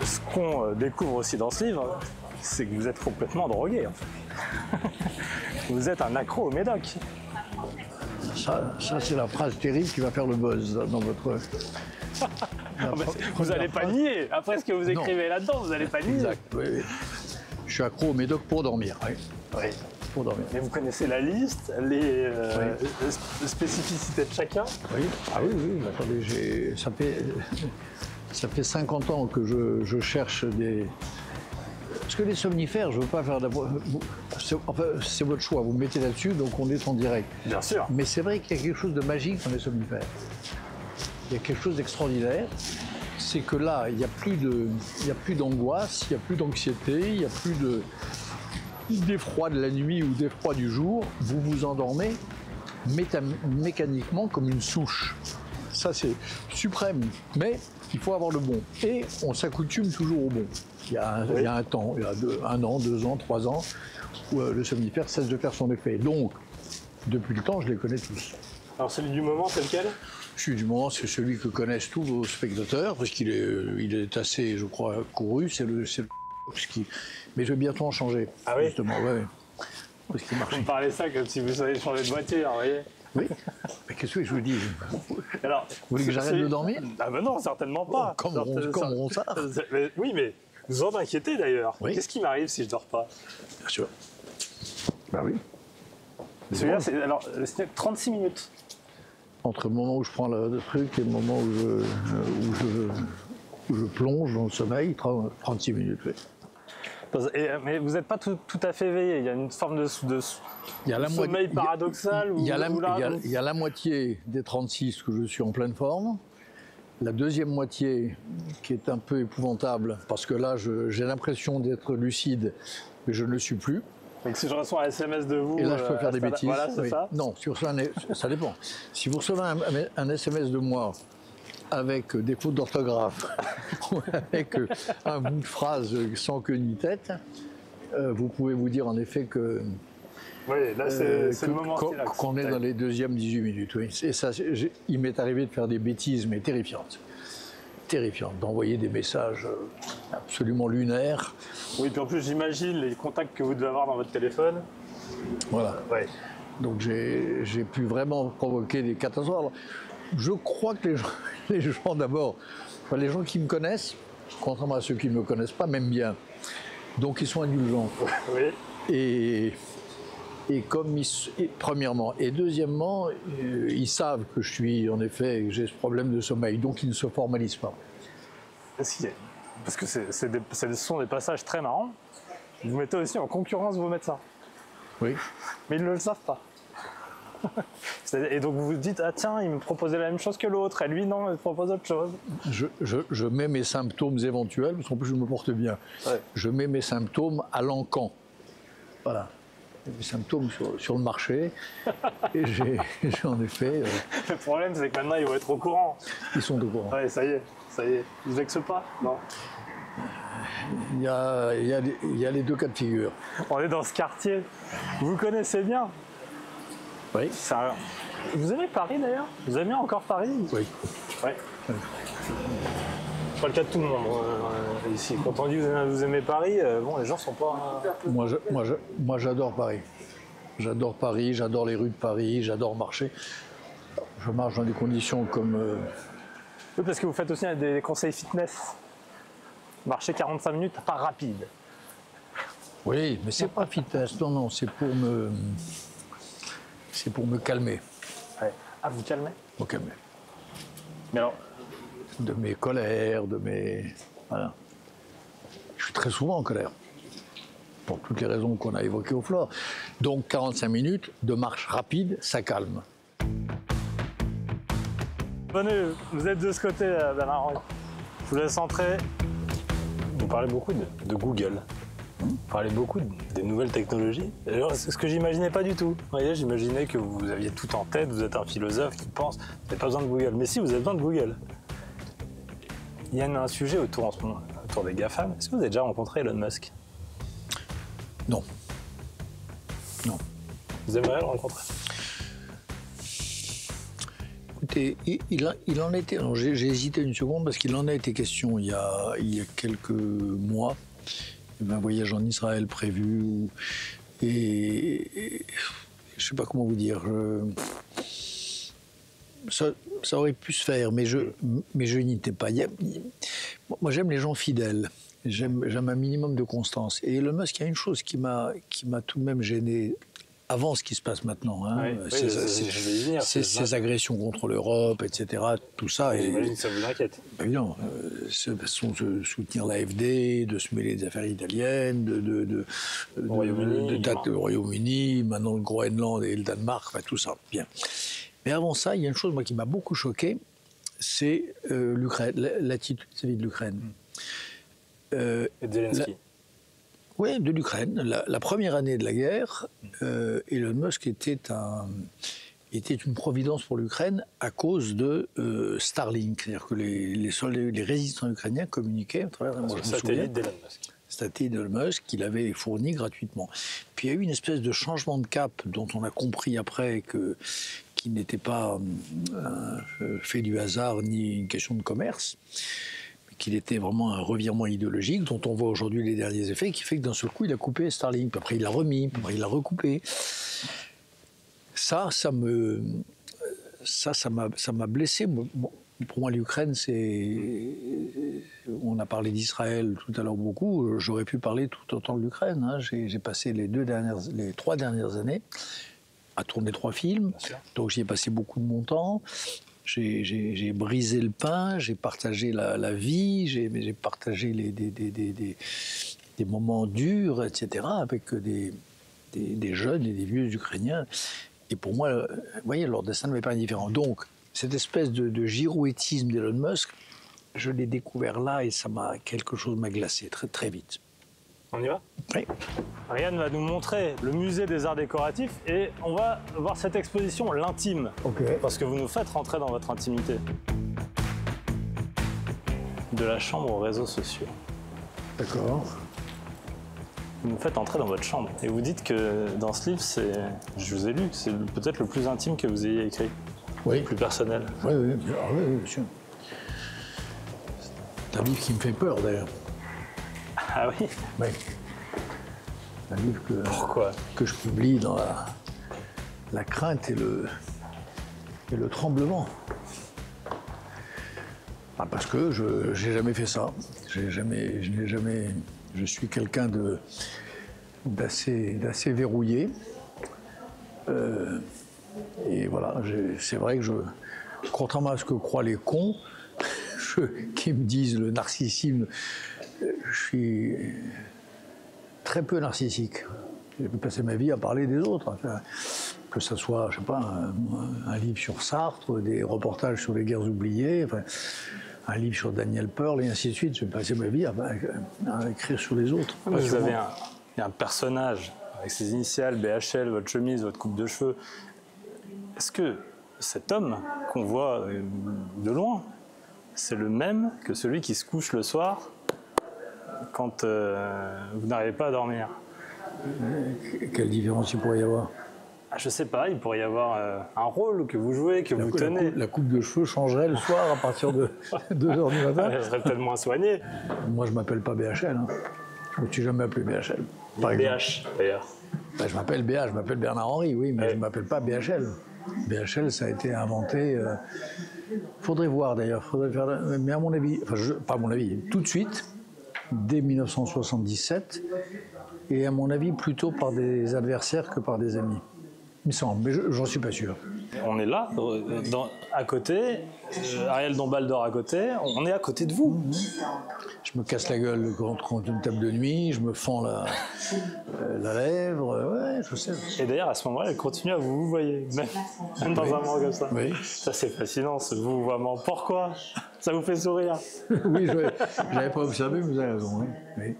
Ce qu'on découvre aussi dans ce livre, c'est que vous êtes complètement drogué en fait. Vous êtes un accro au médoc. Ça c'est la phrase terrible qui va faire le buzz dans votre. Vous n'allez pas nier. Après ce que vous écrivez là-dedans, vous n'allez pas nier. Exact, oui, oui. Je suis accro au médoc pour dormir. Oui. Oui. Pour dormir. Mais vous connaissez la liste, les spécificités de chacun. Oui. Ah oui, oui. Attendez, ça fait 50 ans que je cherche des. Parce que les somnifères, je ne veux pas faire enfin, c'est votre choix, vous me mettez là-dessus, donc on est en direct. Bien sûr. Mais c'est vrai qu'il y a quelque chose de magique dans les somnifères. Il y a quelque chose d'extraordinaire, c'est que là, il n'y a plus d'angoisse, il n'y a plus d'anxiété, il n'y a plus d'effroi de la nuit ou d'effroi du jour. Vous vous endormez mécaniquement comme une souche. Ça, c'est suprême, mais il faut avoir le bon. Et on s'accoutume toujours au bon. Il y a un temps, il y a 1 an, 2 ans, 3 ans, où le somnifère cesse de faire son effet. Donc, depuis le temps, je les connais tous. Alors celui du moment, c'est lequel? Celui du moment, c'est celui que connaissent tous vos spectateurs, parce qu'il est assez, je crois, couru, c'est le qui... Mais je vais bientôt en changer, ah oui justement, ouais. Parce qu'il marche. Vous me parlez ça comme si vous saviez changer de voiture, vous voyez? Oui. Mais qu'est-ce que je vous dis? Alors, vous voulez que j'arrête de dormir? Ah ben non, certainement pas. Comme Ronsard. Oui, mais vous en inquiétez d'ailleurs. Oui. Qu'est-ce qui m'arrive si je dors pas? Bien sûr. Ben oui. Celui-là, c'est 36 minutes. Entre le moment où je prends le truc et le moment où je plonge dans le sommeil, 36 minutes. Oui. Mais vous n'êtes pas tout à fait éveillé. Il y a une forme de sommeil paradoxal. Il y a la moitié des 36 que je suis en pleine forme. La deuxième moitié qui est un peu épouvantable, parce que là, j'ai l'impression d'être lucide, mais je ne le suis plus. Donc si je reçois un SMS de vous... Et là, je peux faire des bêtises. Voilà, c'est ça? Non, ça dépend. Si vous recevez un SMS de moi avec des fautes d'orthographe ou avec un bout de phrase sans queue ni tête, vous pouvez vous dire en effet que... Oui, là, c'est le moment qu'on est dans les deuxièmes 18 minutes. Oui. Et ça, il m'est arrivé de faire des bêtises, mais terrifiantes. Terrifiantes, d'envoyer des messages absolument lunaires. Oui, puis en plus, j'imagine les contacts que vous devez avoir dans votre téléphone. Voilà. Ouais. Donc j'ai pu vraiment provoquer des catastrophes. Alors, je crois que les gens d'abord, enfin, les gens qui me connaissent, contrairement à ceux qui ne me connaissent pas, m'aiment bien. Donc ils sont indulgents. Oui. Et comme premièrement, et deuxièmement, ils savent que je suis, en effet, que j'ai ce problème de sommeil, donc ils ne se formalisent pas. Parce que ce sont des passages très marrants. Vous mettez aussi en concurrence vos médecins. Oui. Mais ils ne le savent pas. Et donc vous vous dites, ah tiens, il me proposait la même chose que l'autre, et lui non, il me propose autre chose. Je mets mes symptômes éventuels, parce qu'en plus je me porte bien. Ouais. Je mets mes symptômes à l'encan. Voilà. Mes symptômes sur le marché. Et j'ai en effet... Le problème, c'est que maintenant, ils vont être au courant. Ils sont au courant. Oui, ça y est. Ils ne se vexent pas, non? Il y a les deux cas de figure. On est dans ce quartier. Vous connaissez bien? Oui. Vous aimez Paris, d'ailleurs? Vous aimez encore Paris? Oui. Oui. C'est pas le cas de tout le monde ici. Quand on dit vous aimez Paris, bon, les gens sont pas... Moi, j'adore Paris. J'adore Paris, j'adore les rues de Paris, j'adore marcher. Je marche dans des conditions comme... Oui, parce que vous faites aussi des conseils fitness. Marcher 45 minutes, pas rapide. Oui, mais c'est pas fitness, non, c'est pour me calmer. Ouais. Ah, vous calmez? Me calmer. Mais alors... De mes colères, de mes... Voilà. Je suis très souvent en colère. Pour toutes les raisons qu'on a évoquées au Flore. Donc 45 minutes de marche rapide, ça calme. Venez, vous êtes de ce côté, Bernard Henry. Je vous laisse entrer. Vous parlez beaucoup de Google. Vous parlez beaucoup des nouvelles technologies. Alors, c'est ce que j'imaginais pas du tout. Vous voyez, j'imaginais que vous aviez tout en tête, vous êtes un philosophe qui pense, vous n'avez pas besoin de Google. Mais si, vous avez besoin de Google. Il y a un sujet en ce moment, autour des GAFAM. Est-ce que vous avez déjà rencontré Elon Musk? Non. Non. Vous aimeriez le rencontrer? Écoutez, il en était. J'ai hésité une seconde parce qu'il en a été question il y a quelques mois. Il y avait un voyage en Israël prévu et je ne sais pas comment vous dire. Ça aurait pu se faire, mais je n'y étais pas. Moi, j'aime les gens fidèles. J'aime un minimum de constance. Et Elon Musk, il y a une chose qui m'a tout de même gêné avant ce qui se passe maintenant. Hein. Oui, ces agressions contre l'Europe, etc. Tout ça. J'imagine que ça vous inquiète. Évidemment. De soutenir l'AfD, de se mêler des affaires italiennes, le Royaume-Uni, maintenant le Groenland et le Danemark, enfin tout ça. Bien. Mais avant ça, il y a une chose moi, qui m'a beaucoup choqué, c'est l'Ukraine, l'attitude vis-à-vis de l'Ukraine. Et de Zelensky. Oui, de l'Ukraine. La première année de la guerre, Elon Musk était une providence pour l'Ukraine à cause de Starlink. C'est-à-dire que les résistants ukrainiens communiquaient à travers un satellite d'Elon Musk. Satellite d'Elon Musk qu'il avait fourni gratuitement. Puis il y a eu une espèce de changement de cap dont on a compris après qu'il n'était pas fait du hasard ni une question de commerce, qu'il était vraiment un revirement idéologique dont on voit aujourd'hui les derniers effets, qui fait que d'un seul coup, il a coupé Starlink, puis après il l'a remis, puis après il l'a recoupé. Ça m'a blessé. Pour moi, l'Ukraine, on a parlé d'Israël tout à l'heure beaucoup, j'aurais pu parler tout autant de l'Ukraine. Hein. J'ai passé les 3 dernières années à tourner 3 films, donc j'y ai passé beaucoup de mon temps. J'ai brisé le pain, j'ai partagé la vie, j'ai partagé des moments durs, etc., avec des jeunes et des vieux Ukrainiens. Et pour moi, vous voyez, leur destin ne m'est pas indifférent. Donc, cette espèce de girouettisme d'Elon Musk, je l'ai découvert là et quelque chose m'a glacé très, très vite. On y va? Oui. Ariane va nous montrer le musée des arts décoratifs et on va voir cette exposition, l'intime. Ok. Parce que vous nous faites rentrer dans votre intimité. De la chambre aux réseaux sociaux. D'accord. Vous nous faites entrer dans votre chambre. Et vous dites que dans ce livre, je vous ai lu, c'est peut-être le plus intime que vous ayez écrit. Oui. Le plus personnel. Oui, bien sûr. C'est un livre qui me fait peur d'ailleurs. Ah oui? Oui. Un livre Pourquoi? Que je publie dans la crainte et le tremblement. Parce que je n'ai jamais fait ça. Je suis quelqu'un d'assez verrouillé. Et voilà, c'est vrai que contrairement à ce que croient les cons, qui me disent le narcissisme, je suis très peu narcissique. J'ai pu passer ma vie à parler des autres. Enfin, que ce soit, je sais pas, un livre sur Sartre, des reportages sur les guerres oubliées, enfin, un livre sur Daniel Pearl et ainsi de suite. J'ai passé ma vie à écrire sur les autres. Vous avez un personnage avec ses initiales, BHL, votre chemise, votre coupe de cheveux. Est-ce que cet homme qu'on voit de loin, c'est le même que celui qui se couche le soir quand vous n'arrivez pas à dormir? Quelle différence il pourrait y avoir? Je sais pas, il pourrait y avoir un rôle que vous jouez, que vous tenez. La coupe de cheveux changerait le soir à partir de 2h du matin. Elle serait peut-être moins soignée. Moi, je ne m'appelle pas BHL. Hein. Je ne me suis jamais appelé BHL. BH, d'ailleurs. Ben, je m'appelle BH, je m'appelle Bernard-Henri, oui, mais je ne m'appelle pas BHL. BHL, ça a été inventé... faudrait voir, d'ailleurs. Mais à mon avis, pas à mon avis, tout de suite, dès 1977, et à mon avis, plutôt par des adversaires que par des amis. Il me semble, mais j'en suis pas sûr. On est là, à côté, Ariel Dombal dort à côté, on est à côté de vous. Je me casse la gueule contre une table de nuit, je me fends la lèvre, ouais, je sais. Et d'ailleurs, à ce moment-là, elle continue à vous voyer, même dans un moment comme ça. Oui. Ça, c'est fascinant, ce vouvoiement. Pourquoi? Ça vous fait sourire? Oui, je n'avais pas observé, mais vous avez raison, oui.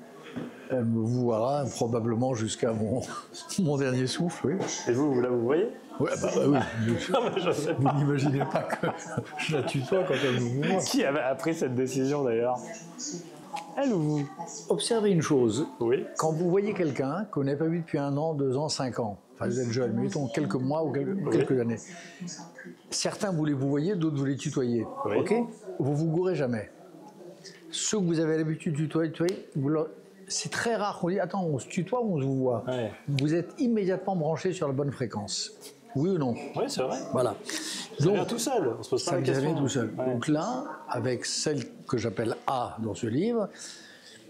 Elle me vouera probablement jusqu'à mon dernier souffle, oui. Et vous, là, vous voyez? Ouais, oui. Non, mais je sais Vous pas. n'imaginez pas que je la tutoie quand elle me vouvoie. Qui a pris cette décision d'ailleurs? Elle ou vous? Observez une chose. Oui. Quand vous voyez quelqu'un que vous n'avez pas vu depuis 1 an, 2 ans, 5 ans, enfin vous êtes jeune, mais mettons quelques mois ou quelques années, certains vous les voyez, d'autres vous les tutoyez. Oui. Ok? Vous vous gourrez jamais. Ceux que vous avez l'habitude de tutoyer, c'est très rare qu'on dit attends, on se tutoie ou on se voit. Ouais. Vous êtes immédiatement branché sur la bonne fréquence. Oui ou non? Oui, c'est vrai. Voilà. Ça vient tout seul. On se pose pas Ça la question. vient tout seul. Ouais. Donc là, avec celle que j'appelle A dans ce livre,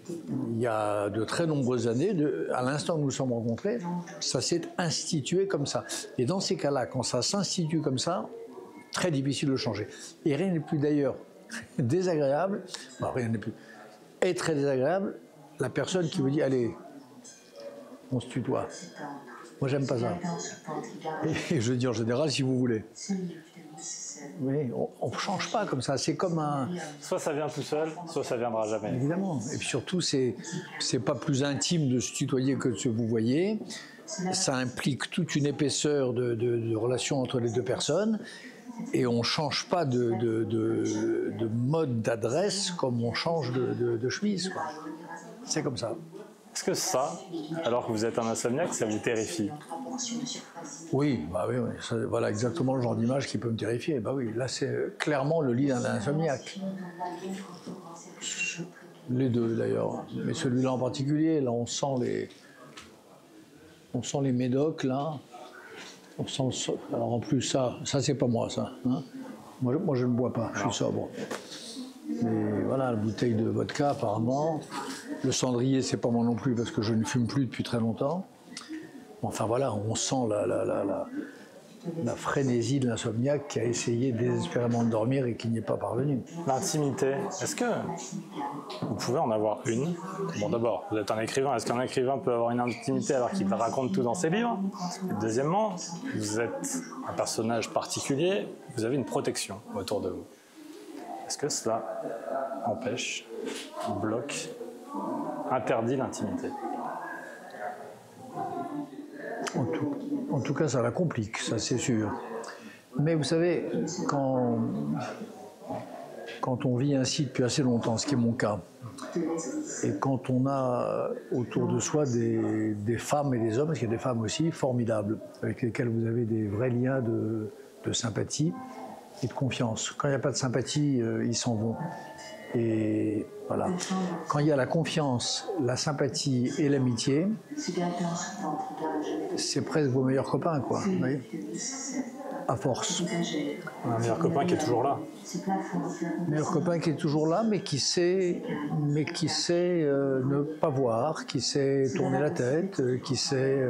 il y a de très nombreuses années, à l'instant où nous nous sommes rencontrés, ça s'est institué comme ça. Et dans ces cas-là, quand ça s'institue comme ça, très difficile de changer. Et rien n'est plus d'ailleurs désagréable, enfin, rien n'est plus, est très désagréable, la personne qui vous dit, allez, on se tutoie. Moi, j'aime pas ça. Et je dis en général, si vous voulez. Oui, on ne change pas comme ça. C'est comme un... Soit ça vient tout seul, soit ça viendra jamais. Évidemment. Et puis surtout, c'est pas plus intime de se tutoyer que de se vouvoyer. Ça implique toute une épaisseur de relation entre les deux personnes. Et on ne change pas de mode d'adresse comme on change de chemise, quoi. C'est comme ça. Est-ce que ça, alors que vous êtes un insomniaque, ça vous terrifie? Oui, bah oui, voilà exactement le genre d'image qui peut me terrifier. Bah oui, là c'est clairement le lit d'un insomniaque. Les deux d'ailleurs, mais celui-là en particulier, là on sent les médocs là. On sent alors en plus ça c'est pas moi ça. Hein, moi je ne bois pas, je suis sobre. Mais voilà, la bouteille de vodka apparemment. Le cendrier, c'est pas moi non plus parce que je ne fume plus depuis très longtemps. Enfin voilà, on sent la frénésie de l'insomniaque qui a essayé désespérément de dormir et qui n'y est pas parvenu. L'intimité, est-ce que vous pouvez en avoir une? Bon, d'abord, vous êtes un écrivain. Est-ce qu'un écrivain peut avoir une intimité alors qu'il raconte tout dans ses livres? Et deuxièmement, vous êtes un personnage particulier, vous avez une protection autour de vous. Est-ce que cela empêche, bloque, interdit l'intimité? En tout cas, ça la complique, ça c'est sûr. Mais vous savez, quand on vit ainsi depuis assez longtemps, ce qui est mon cas, et quand on a autour de soi des femmes et des hommes, parce qu'il y a des femmes aussi formidables, avec lesquelles vous avez des vrais liens de sympathie et de confiance. Quand il n'y a pas de sympathie, ils s'en vont. Et voilà. Quand il y a la confiance, la sympathie et l'amitié, c'est presque vos meilleurs copains, quoi. Vous voyez, à force. Un meilleur copain qui est toujours là. Meilleur copain qui est toujours là, mais qui sait ne pas voir, qui sait tourner la tête, qui sait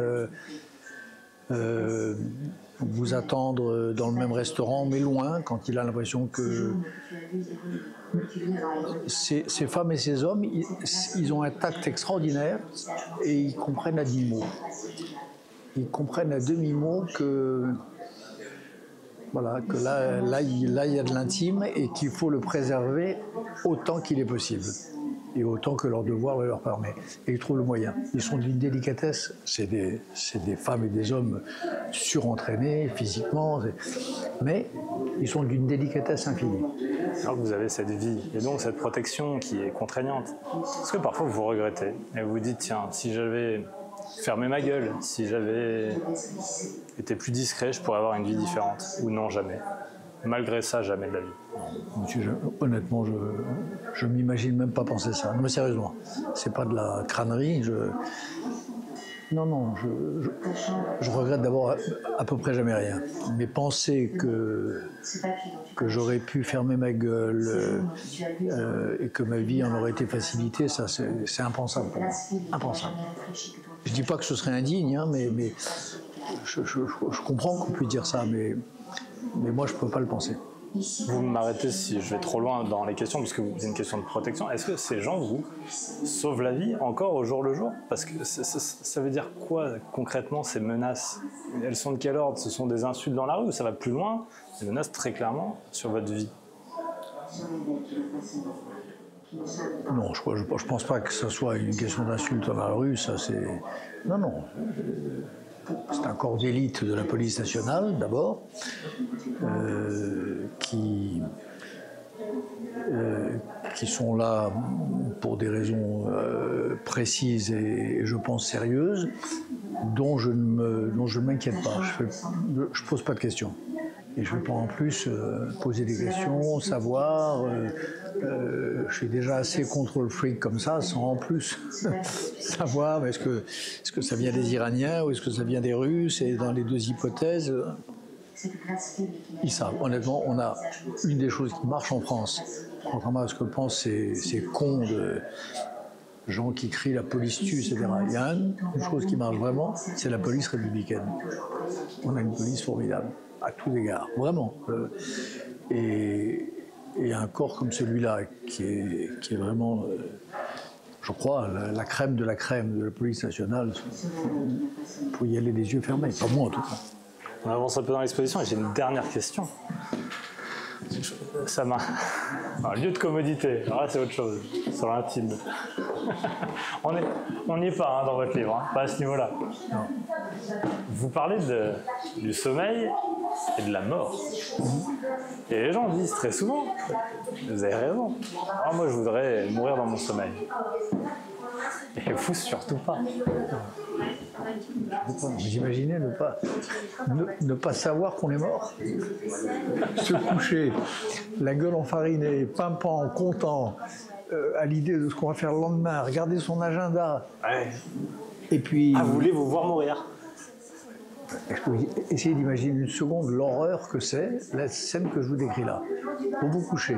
vous attendre dans le même restaurant, mais loin, quand il a l'impression que ces femmes et ces hommes, ils ont un tact extraordinaire et ils comprennent à demi-mot. Ils comprennent à demi-mot que, voilà, que là, il y a de l'intime et qu'il faut le préserver autant qu'il est possible. Et autant que leur devoir le leur permet. Et ils trouvent le moyen. Ils sont d'une délicatesse. C'est des femmes et des hommes surentraînés physiquement. Mais ils sont d'une délicatesse infinie. Alors que vous avez cette vie et donc cette protection qui est contraignante, est-ce que parfois vous regrettez et vous vous dites tiens, si j'avais fermé ma gueule, si j'avais été plus discret, je pourrais avoir une vie différente? Ou non, jamais? Malgré ça, jamais de la vie? Honnêtement, je m'imagine même pas penser ça. Non, mais sérieusement, c'est pas de la crânerie. Non, je regrette d'abord à peu près jamais rien. Mais penser que j'aurais pu fermer ma gueule et que ma vie en aurait été facilitée, ça c'est impensable pour moi. Impensable. Je dis pas que ce serait indigne, hein, mais je comprends qu'on puisse dire ça, mais moi je peux pas le penser. Vous m'arrêtez si je vais trop loin dans les questions, parce que c'est une question de protection. Est-ce que ces gens vous sauvent la vie encore au jour le jour? Parce que ça veut dire quoi concrètement ces menaces? Elles sont de quel ordre? Ce sont des insultes dans la rue ou ça va plus loin? Des menaces très clairement sur votre vie? Non, je pense pas que ce soit une question d'insulte dans la rue, ça c'est... Non, non. C'est un corps d'élite de la police nationale, d'abord, qui sont là pour des raisons précises et je pense sérieuses, dont je ne m'inquiète pas. Je pose pas de questions. Et je ne vais pas en plus poser des questions, savoir. Je suis déjà assez contrôle freak comme ça, sans en plus savoir est-ce que ça vient des Iraniens ou est-ce que ça vient des Russes. Et dans les deux hypothèses, ils savent. Honnêtement, on a une des choses qui marche en France, contrairement à ce que pensent ces cons de gens qui crient la police tue, etc. Il y a une chose qui marche vraiment, c'est la police républicaine. On a une police formidable, à tous égards, vraiment. Et un corps comme celui-là, qui est vraiment, je crois, la crème de la police nationale, pour y aller les yeux fermés, pas moi en tout cas. On avance un peu dans l'exposition et j'ai une dernière question. Ça m'a... Un lieu de commodité, alors là c'est autre chose, sur l'intime. On n'y est pas dans votre livre, pas à ce niveau-là. Vous parlez du sommeil et de la mort. Et les gens disent très souvent, vous avez raison, moi je voudrais mourir dans mon sommeil. Et vous surtout pas. Vous imaginez ne pas savoir qu'on est mort? Se coucher, la gueule enfarinée, pimpant, content, à l'idée de ce qu'on va faire le lendemain, regarder son agenda. Ouais. Et puis... Ah, vous voulez vous voir mourir? Essayez d'imaginer une seconde l'horreur que c'est, la scène que je vous décris là. Pour vous coucher,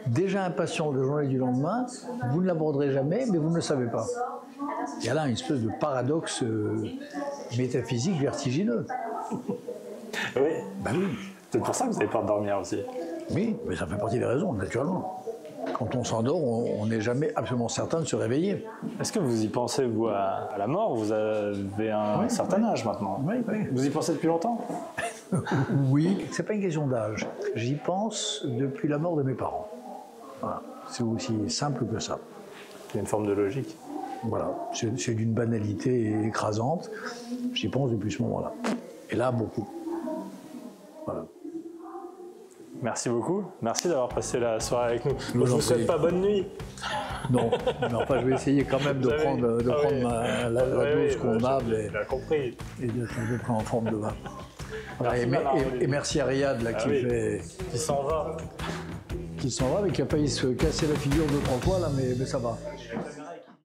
déjà impatient de la journée du lendemain, vous ne l'aborderez jamais, mais vous ne le savez pas. Il y a là une espèce de paradoxe métaphysique vertigineux. Oui. Ben oui. C'est pour ça que vous avez peur de dormir aussi. Oui, mais ça fait partie des raisons, naturellement. Quand on s'endort, on n'est jamais absolument certain de se réveiller. Est-ce que vous y pensez, vous, à la mort? Vous avez un certain âge maintenant. Oui, oui. Vous y pensez depuis longtemps? Oui, c'est pas une question d'âge. J'y pense depuis la mort de mes parents. Voilà. C'est aussi simple que ça. Il y a une forme de logique. Voilà. C'est d'une banalité écrasante. J'y pense depuis ce moment-là. Et là, beaucoup. Voilà. Merci beaucoup. Merci d'avoir passé la soirée avec nous. Je ne vous souhaite pas bonne nuit. Non, mais enfin, je vais essayer quand même de prendre la dose convenable et d'être à peu près en forme de vin. Voilà, et merci à Riyad là, qui s'en va. Qui s'en va, mais qui a failli se casser la figure 2-3 fois, là, mais ça va.